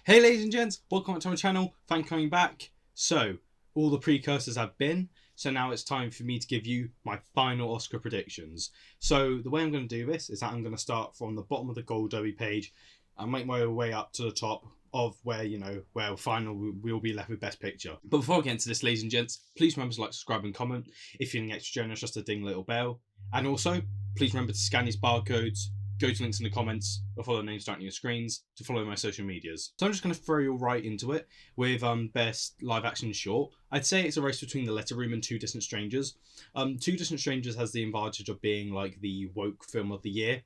Hey ladies and gents, welcome back to my channel, thank you for coming back. So, all the precursors have been, so now it's time for me to give you my final Oscar predictions. So the way I'm going to do this is that I'm going to start from the bottom of the Gold Derby page and make my way up to the top of where, where final we'll be left with Best Picture. But before I get into this, ladies and gents, please remember to like, subscribe and comment. If you're feeling extra generous, just a ding little bell. And also, please remember to scan these barcodes, go to links in the comments or follow the names starting your screens to follow my social medias. So I'm just going to throw you right into it with best live action short. I'd say it's a race between The Letter Room and Two Distant Strangers. Two Distant Strangers has the advantage of being like the woke film of the year,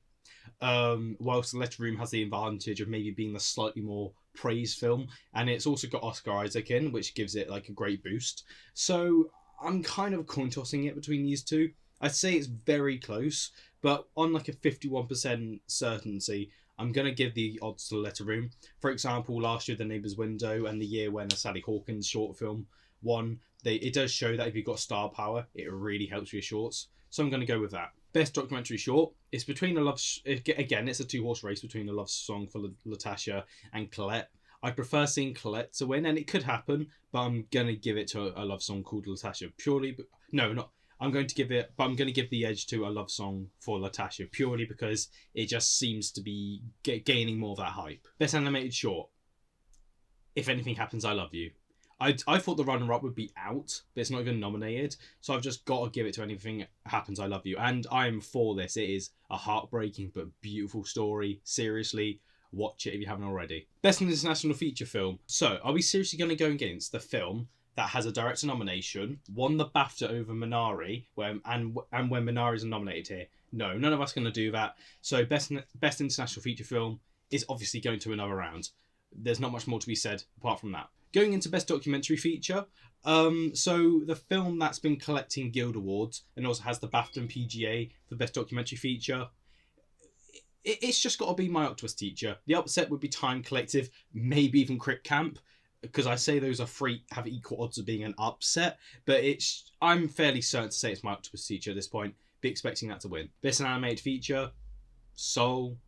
whilst The Letter Room has the advantage of maybe being the slightly more praised film, and it's also got Oscar Isaac in, which gives it like a great boost. So I'm kind of coin tossing it between these two. I'd say it's very close, but on like a 51% certainty, I'm going to give the odds to The Letter Room. For example, last year The Neighbour's Window and the year when a Sally Hawkins short film won, it does show that if you've got star power, it really helps with your shorts. So I'm going to go with that. Best documentary short, it's between again, it's a two-horse race between A Love Song for Latasha and Colette. I prefer seeing Colette to win, and it could happen, but I'm going to give it to a love song called Latasha purely, I'm going to give the edge to A Love Song for Latasha purely because it just seems to be gaining more of that hype. Best animated short, If Anything Happens, I Love You. I thought the runner-up would be out, but it's not even nominated, so I've just got to give it to Anything Happens, I Love You. And I am for this. It is a heartbreaking but beautiful story. Seriously, watch it if you haven't already. Best international feature film. So, are we seriously going to go against the film that has a director nomination, won the BAFTA over Minari, and when Minari is nominated here? No, none of us are going to do that. So best international feature film is obviously going to another round. There's not much more to be said apart from that. Going into best documentary feature, so the film that's been collecting Guild Awards and also has the BAFTA and PGA for best documentary feature, it's just got to be My Octopus Teacher. The upset would be Time Collective, maybe even Crip Camp, because I say those have equal odds of being an upset, but I'm fairly certain to say it's My Octopus Teacher at this point. Be expecting that to win. Best animated feature, Soul.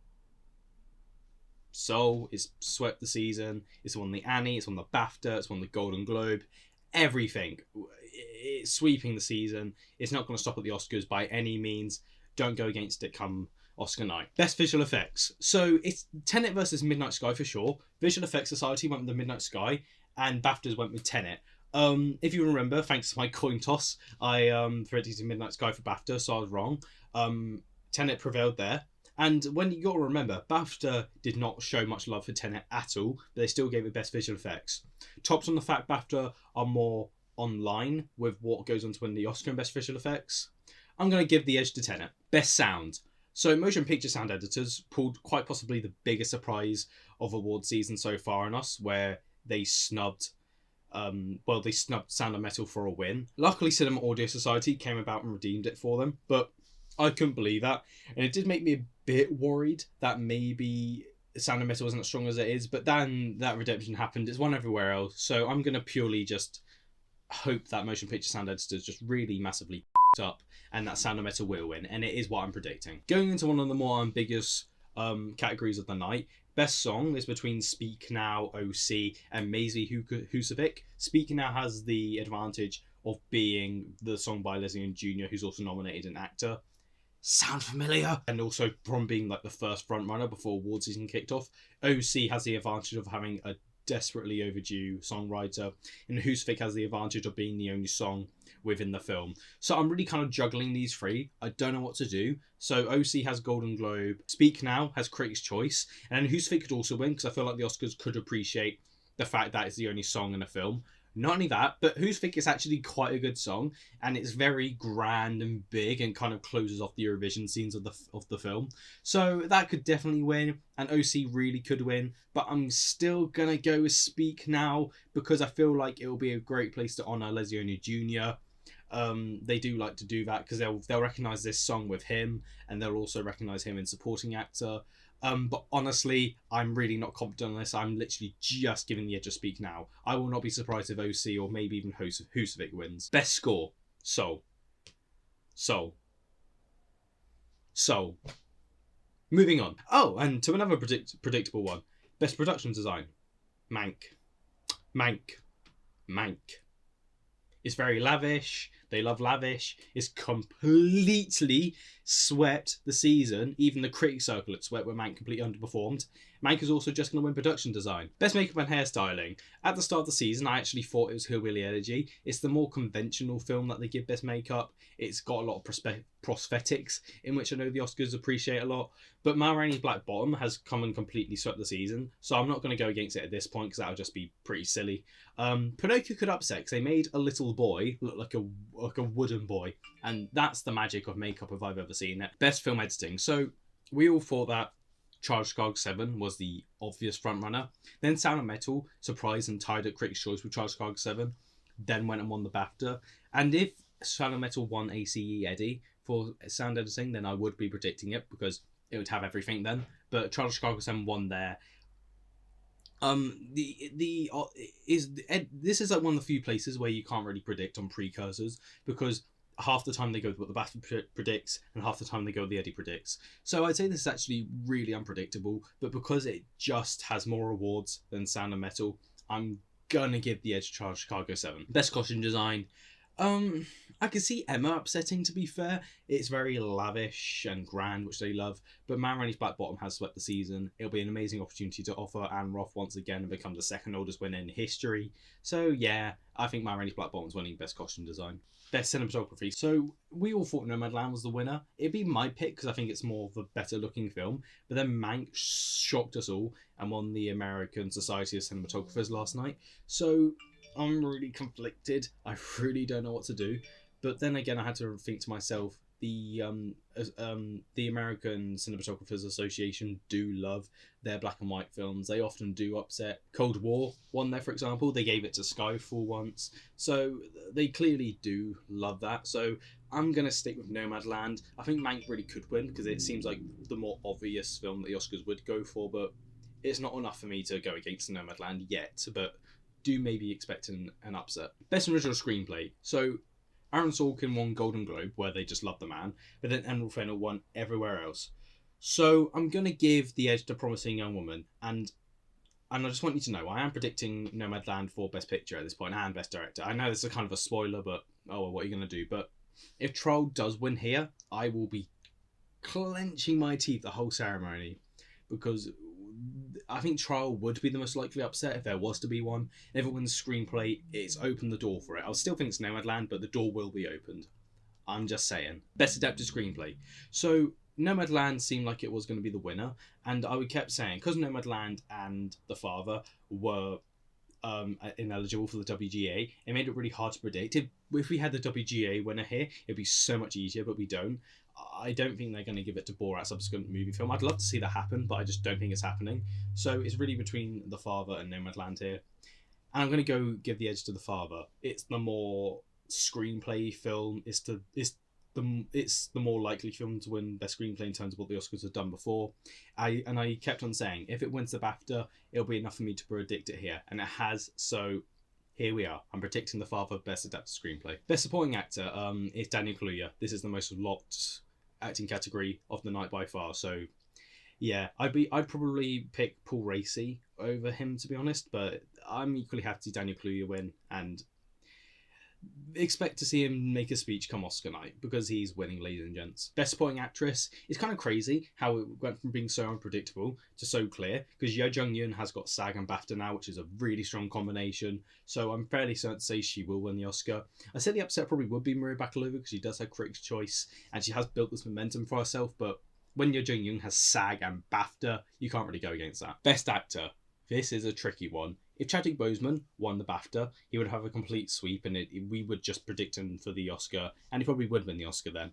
Soul is swept the season. It's won the Annie. It's won the BAFTA. It's won the Golden Globe. Everything. It's sweeping the season. It's not going to stop at the Oscars by any means. Don't go against it come Oscar night. Best visual effects. So it's Tenet versus Midnight Sky for sure. Visual Effects Society went with the Midnight Sky, and BAFTAs went with Tenet. If you remember, thanks to my coin toss, I predicted Midnight Sky for BAFTA, so I was wrong. Tenet prevailed there. And when you got to remember, BAFTA did not show much love for Tenet at all, but they still gave it best visual effects. Tops on the fact BAFTA are more online with what goes on to win the Oscar in best visual effects. I'm going to give the edge to Tenet. Best sound. So motion picture sound editors pulled quite possibly the biggest surprise of award season so far in us, where they snubbed Sound of Metal for a win. Luckily, Cinema Audio Society came about and redeemed it for them, but I couldn't believe that. And it did make me a bit worried that maybe Sound of Metal wasn't as strong as it is, but then that redemption happened. It's won everywhere else, so I'm going to purely just hope that motion picture sound editors just really massively up and that Sound of Metal will win, and it is what I'm predicting. Going into one of the more ambiguous categories of the night, best song is between Speak Now, OC, and Maisie Husavik. Speak Now has the advantage of being the song by Leslie and Jr., who's also nominated an actor. Sound familiar? And also from being like the first frontrunner before award season kicked off. OC has the advantage of having a desperately overdue songwriter, and Husavik has the advantage of being the only song within the film. So I'm really kind of juggling these three. I don't know what to do. So OC has Golden Globe, Speak Now has Critics' Choice, and Husavik could also win because I feel like the Oscars could appreciate the fact that it's the only song in a film. Not only that, but Husavik is actually quite a good song, and it's very grand and big and kind of closes off the Eurovision scenes of the film. So that could definitely win, and OC really could win, but I'm still going to go with Speak Now because I feel like it will be a great place to honour Leslie Jr. They do like to do that because they'll recognise this song with him, and they'll also recognise him in supporting actor. But honestly, I'm really not confident on this. I'm literally just giving the edge of Speak Now. I will not be surprised if OC or maybe even Husavik wins. Best score, Soul. Moving on. Oh, and to another predictable one. Best production design. Mank. Mank. Mank. It's very lavish. They love lavish. It's completely swept the season. Even the critic circle at swept where Mank completely underperformed. Mank is also just going to win production design. Best makeup and hairstyling. At the start of the season, I actually thought it was Hillbilly Elegy. It's the more conventional film that they give best makeup. It's got a lot of prosthetics, in which I know the Oscars appreciate a lot. But Ma Rainey's Black Bottom has come and completely swept the season. So I'm not going to go against it at this point because that would just be pretty silly. Pinocchio could upset because they made a little boy look like a wooden boy. And that's the magic of makeup if I've ever seen it. Best film editing. So we all thought that Charles Chicago 7 was the obvious frontrunner. Then Sound of Metal surprised and tied at Critics' Choice with Charles Chicago 7. Then went and won the BAFTA. And if Sound of Metal won ACE Eddie for sound editing, then I would be predicting it because it would have everything then. But Charles Chicago 7 won there. This is like one of the few places where you can't really predict on precursors because half the time they go with what the BAFTA predicts and half the time they go with the Eddie predicts. So I'd say this is actually really unpredictable, but because it just has more awards than Sound of Metal, I'm gonna give the edge to Charles Chicago 7. Best costume design. I can see Emma upsetting, to be fair. It's very lavish and grand, which they love, but Ma Rainey's Black Bottom has swept the season. It'll be an amazing opportunity to offer Anne Roth once again and become the second oldest winner in history. So yeah, I think Ma Rainey's Black Bottom's winning best costume design. Best cinematography. So we all thought Nomadland was the winner. It'd be my pick because I think it's more of a better looking film, but then Mank shocked us all and won the American Society of Cinematographers last night. So I'm really conflicted. I really don't know what to do. But then again, I had to think to myself, the American Cinematographers Association do love their black and white films. They often do upset. Cold War won there, for example. They gave it to Skyfall once. So they clearly do love that. So I'm going to stick with Nomadland. I think Mank really could win because it seems like the more obvious film that the Oscars would go for, but it's not enough for me to go against Nomadland yet. But do maybe expect an upset. Best original screenplay. So Aaron Sorkin won Golden Globe, where they just love the man, but then Emerald Fennell won everywhere else. So I'm going to give the edge to Promising Young Woman, and I just want you to know, I am predicting Nomadland for Best Picture at this point, and Best Director. I know this is kind of a spoiler, but oh well, what are you going to do? But if Troll does win here, I will be clenching my teeth the whole ceremony, because I think Trial would be the most likely upset if there was to be one. If it wins Screenplay, it's opened the door for it. I'll still think it's Nomadland, but the door will be opened. I'm just saying. Best Adapted Screenplay. So Nomadland seemed like it was going to be the winner, and I kept saying, because Nomadland and The Father were ineligible for the WGA, it made it really hard to predict. If we had the WGA winner here, it'd be so much easier, but we don't. I don't think they're going to give it to Borat's subsequent movie film. I'd love to see that happen, but I just don't think it's happening. So it's really between The Father and Nomadland here. And I'm going to go give the edge to The Father. It's the more screenplay film. It's the more likely film to win Best Screenplay in terms of what the Oscars have done before. I kept on saying, if it wins the BAFTA, it'll be enough for me to predict it here. And it has, so here we are. I'm predicting The Father Best Adapted Screenplay. Best Supporting Actor is Daniel Kaluuya. This is the most locked acting category of the night by far. So yeah, I'd probably pick Paul Raci over him, to be honest, but I'm equally happy to see Daniel Kaluuya win and expect to see him make a speech come Oscar night because he's winning, ladies and gents. Best Supporting Actress. It's kind of crazy how it went from being so unpredictable to so clear because Yo Jung-yoon has got SAG and BAFTA now, which is a really strong combination. So I'm fairly certain to say she will win the Oscar. I said the upset probably would be Maria Bakalova because she does have Critics' Choice and she has built this momentum for herself, but when Yo Jung-yoon has SAG and BAFTA, you can't really go against that. Best Actor. This is a tricky one. If Chadwick Boseman won the BAFTA, he would have a complete sweep and we would just predict him for the Oscar, and he probably would win the Oscar then.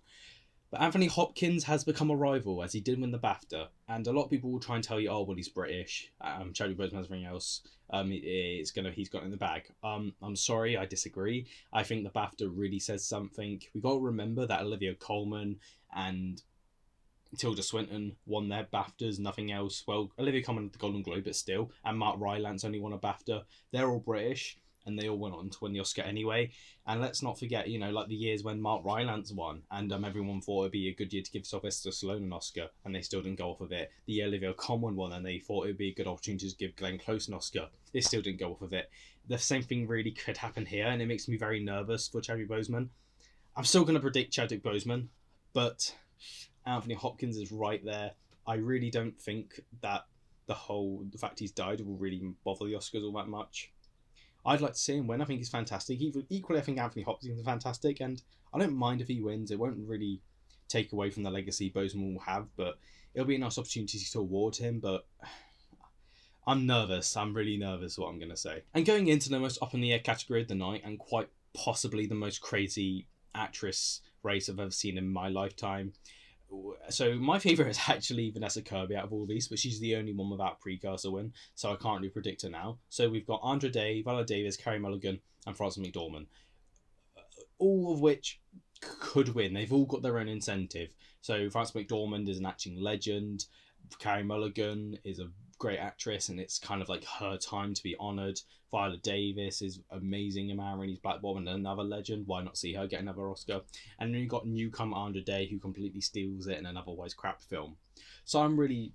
But Anthony Hopkins has become a rival as he did win the BAFTA, and a lot of people will try and tell you, oh, well, he's British. Chadwick Boseman has everything else. He's got it in the bag. I'm sorry, I disagree. I think the BAFTA really says something. We got to remember that Olivia Colman and Tilda Swinton won their BAFTAs, nothing else. Well, Olivia Colman had the Golden Globe, but still. And Mark Rylance only won a BAFTA. They're all British. and they all went on to win the Oscar anyway. And let's not forget, you know, like the years when Mark Rylance won, and everyone thought it'd be a good year to give Sylvester Stallone an Oscar, and they still didn't go off of it. The year Olivia Colman won, and they thought it'd be a good opportunity to give Glenn Close an Oscar. They still didn't go off of it. The same thing really could happen here, and it makes me very nervous for Chadwick Boseman. I'm still going to predict Chadwick Boseman, but Anthony Hopkins is right there. I really don't think that the fact he's died will really bother the Oscars all that much. I'd like to see him win. I think he's fantastic. Equally, I think Anthony Hopkins is fantastic, and I don't mind if he wins. It won't really take away from the legacy Boseman will have, but it'll be a nice opportunity to award him. But I'm nervous. I'm really nervous what I'm going to say. And going into the most up-in-the-air category of the night, and quite possibly the most crazy actress race I've ever seen in my lifetime. So my favourite is actually Vanessa Kirby out of all these, but she's the only one without precursor win, so I can't really predict her now. So we've got Andra Day, Viola Davis, Carey Mulligan, and Frances McDormand, all of which could win. They've all got their own incentive. So Frances McDormand is an acting legend. Carey Mulligan is a great actress, and it's kind of like her time to be honoured. Viola Davis is amazing in Man Rainey's Black Bob and another legend. Why not see her get another Oscar? And then you've got newcomer Andra Day, who completely steals it in an otherwise crap film. So I'm really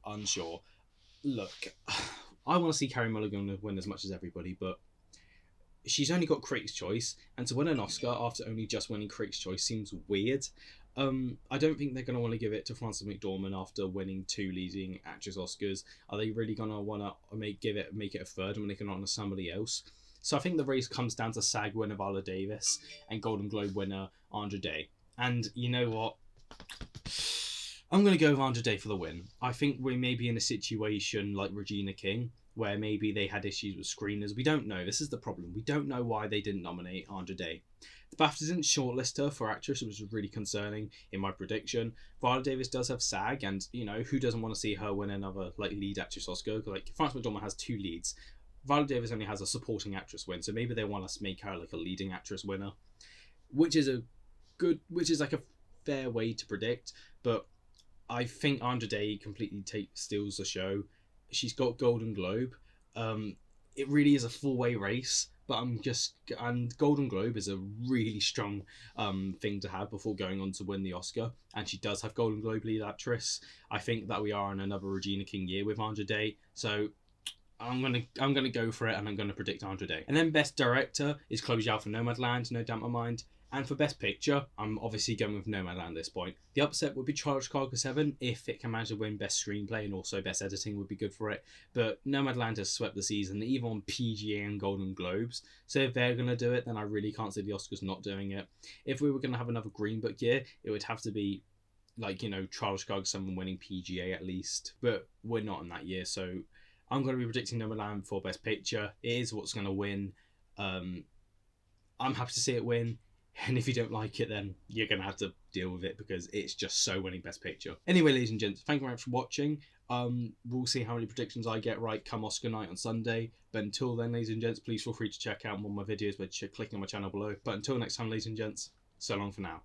unsure. Look, I want to see Carey Mulligan win as much as everybody, but she's only got Critics' Choice, and to win an Oscar after only just winning Critics' Choice seems weird. I don't think they're going to want to give it to Frances McDormand after winning 2 leading actress Oscars. Are they really going to want to make it a third when they can honour somebody else? So I think the race comes down to SAG winner Viola Davis and Golden Globe winner Andra Day. And you know what? I'm going to go with Andra Day for the win. I think we may be in a situation like Regina King, where maybe they had issues with screeners. We don't know. This is the problem. We don't know why they didn't nominate Andra Day. The BAFTA didn't shortlist her for actress, which was really concerning in my prediction. Viola Davis does have SAG, and you know, who doesn't want to see her win another like lead actress Oscar? Like Frances McDormand has 2 leads. Viola Davis only has a supporting actress win, so maybe they want us to make her like a leading actress winner, which is like a fair way to predict. But I think Andra Day completely steals the show. She's got Golden Globe. It really is a 4-way race, but and Golden Globe is a really strong thing to have before going on to win the Oscar, and she does have Golden Globe lead actress. I think that we are in another Regina King year with Andra Day, so I'm gonna go for it, and I'm gonna predict Andra Day. And then Best Director is Chloe Zhao for Nomadland, no doubt in my mind. And for Best Picture, I'm obviously going with Nomadland at this point. The upset would be Chicago 7 if it can manage to win Best Screenplay, and also Best Editing would be good for it. But Nomadland has swept the season, even on PGA and Golden Globes. So if they're going to do it, then I really can't see the Oscars not doing it. If we were going to have another Green Book year, it would have to be like, you know, Trial of Chicago 7 winning PGA at least. But we're not in that year, so I'm going to be predicting Nomadland for Best Picture. It is what's going to win. I'm happy to see it win. And if you don't like it, then you're going to have to deal with it because it's just so winning Best Picture. Anyway, ladies and gents, thank you very much for watching. We'll see how many predictions I get right come Oscar night on Sunday. But until then, ladies and gents, please feel free to check out more of my videos by clicking on my channel below. But until next time, ladies and gents, so long for now.